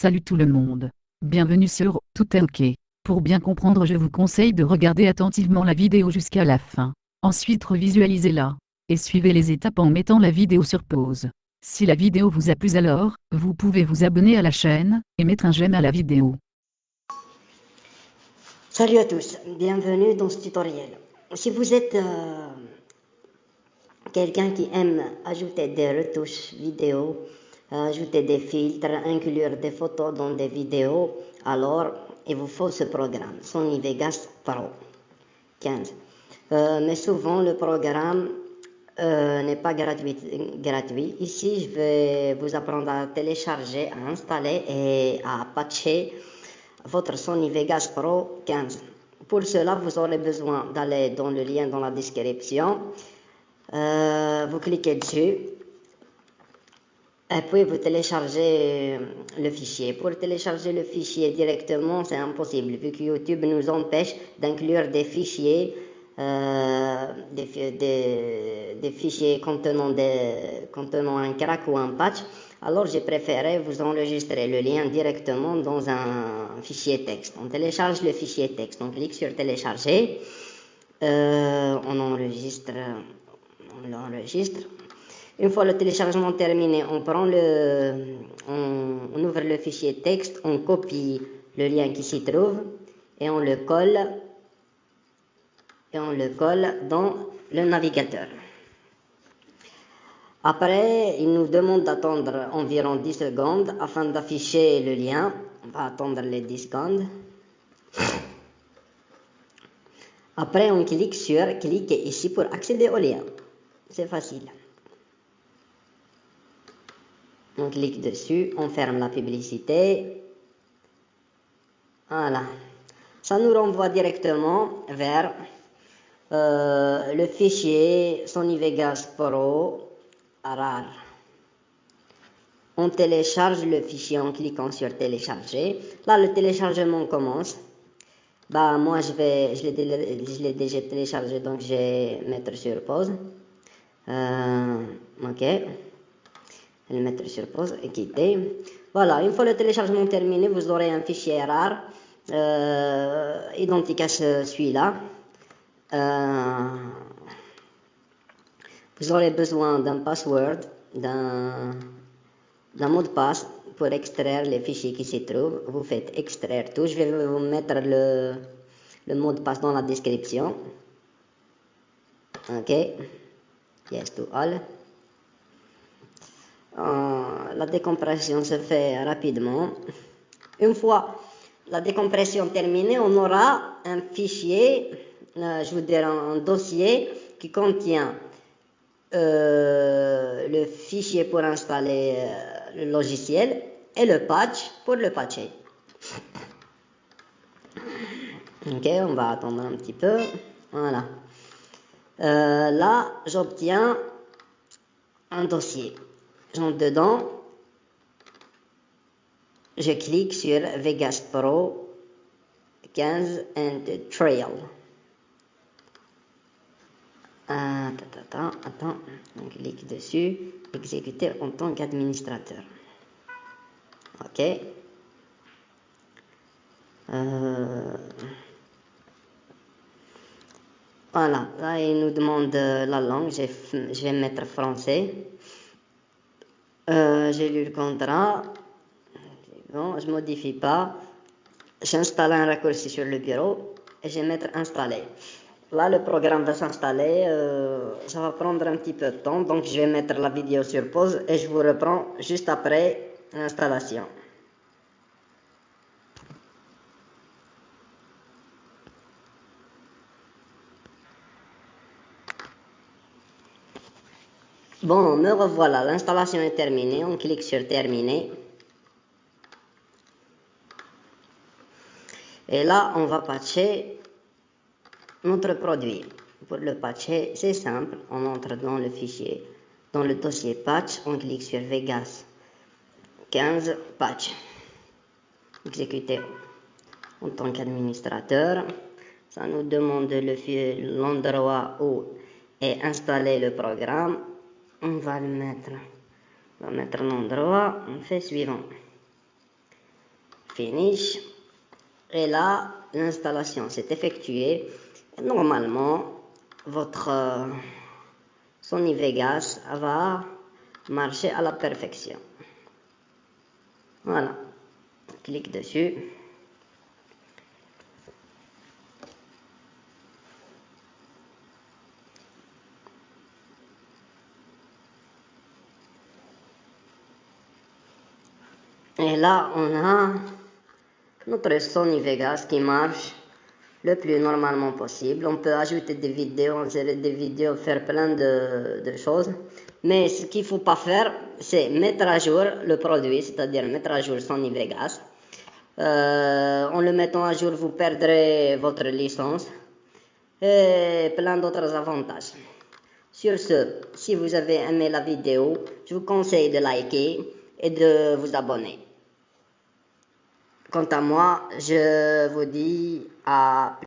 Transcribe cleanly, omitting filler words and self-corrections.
Salut tout le monde. Bienvenue sur Tout est OK. Pour bien comprendre, je vous conseille de regarder attentivement la vidéo jusqu'à la fin. Ensuite, revisualisez-la. Et suivez les étapes en mettant la vidéo sur pause. Si la vidéo vous a plu alors, vous pouvez vous abonner à la chaîne, et mettre un j'aime à la vidéo. Salut à tous, bienvenue dans ce tutoriel. Si vous êtes quelqu'un qui aime ajouter des retouches vidéo, ajouter des filtres, inclure des photos dans des vidéos, alors il vous faut ce programme, Sony Vegas Pro 15. Mais souvent le programme n'est pas gratuit. Ici, je vais vous apprendre à télécharger, à installer et à patcher votre Sony Vegas Pro 15. Pour cela, vous aurez besoin d'aller dans le lien dans la description. Vous cliquez dessus et puis vous téléchargez le fichier. Pour télécharger le fichier directement, c'est impossible vu que YouTube nous empêche d'inclure des fichiers, des fichiers contenant un crack ou un patch. Alors j'ai préféré vous enregistrer le lien directement dans un fichier texte. On télécharge le fichier texte, on clique sur télécharger, on l'enregistre. Une fois le téléchargement terminé, on ouvre le fichier texte, on copie le lien qui s'y trouve et on le colle dans le navigateur. Après, il nous demande d'attendre environ 10 secondes afin d'afficher le lien. On va attendre les 10 secondes. Après, on clique ici pour accéder au lien. C'est facile. On clique dessus, on ferme la publicité. Voilà. Ça nous renvoie directement vers le fichier Sony Vegas Pro RAR. On télécharge le fichier en cliquant sur télécharger. Là, le téléchargement commence. Moi, je l'ai déjà téléchargé, donc je vais mettre sur pause. Ok. Je vais le mettre sur pause et quitter. Voilà, une fois le téléchargement terminé, vous aurez un fichier RAR identique à celui-là. Vous aurez besoin d'un password, d'un mot de passe pour extraire les fichiers qui s'y trouvent. Vous faites extraire tout. Je vais vous mettre le mot de passe dans la description. Ok. Yes to all. La décompression se fait rapidement. Une fois la décompression terminée, on aura un fichier, je vous dirais un dossier qui contient le fichier pour installer le logiciel et le patch pour le patcher. Ok, on va attendre un petit peu. Voilà. Là, j'obtiens un dossier. J'entre dedans. Je clique sur Vegas Pro 15 and Trail. Attends, on clique dessus, exécuter en tant qu'administrateur. Ok. Voilà, là il nous demande la langue, je vais mettre français. J'ai lu le contrat. Bon, je modifie pas. J'installe un raccourci sur le bureau et je vais mettre installer. Là, le programme va s'installer. Ça va prendre un petit peu de temps, donc je vais mettre la vidéo sur pause et je vous reprends juste après l'installation. Bon, me revoilà, l'installation est terminée. On clique sur terminer. Et là, on va patcher notre produit. Pour le patcher, c'est simple. On entre dans le fichier, dans le dossier patch. On clique sur Vegas 15 patch. Exécuter en tant qu'administrateur. Ça nous demande l'endroit où est installé le programme. On va mettre l'endroit. On fait suivant. Finish. Et là, l'installation s'est effectuée. Normalement, votre Sony Vegas va marcher à la perfection. Voilà. Clique dessus. Et là, on a notre Sony Vegas qui marche le plus normalement possible. On peut ajouter des vidéos, insérer des vidéos, faire plein de choses. Mais ce qu'il ne faut pas faire, c'est mettre à jour le produit, c'est-à-dire mettre à jour Sony Vegas. En le mettant à jour, vous perdrez votre licence et plein d'autres avantages. Sur ce, si vous avez aimé la vidéo, je vous conseille de liker et de vous abonner. Quant à moi, je vous dis à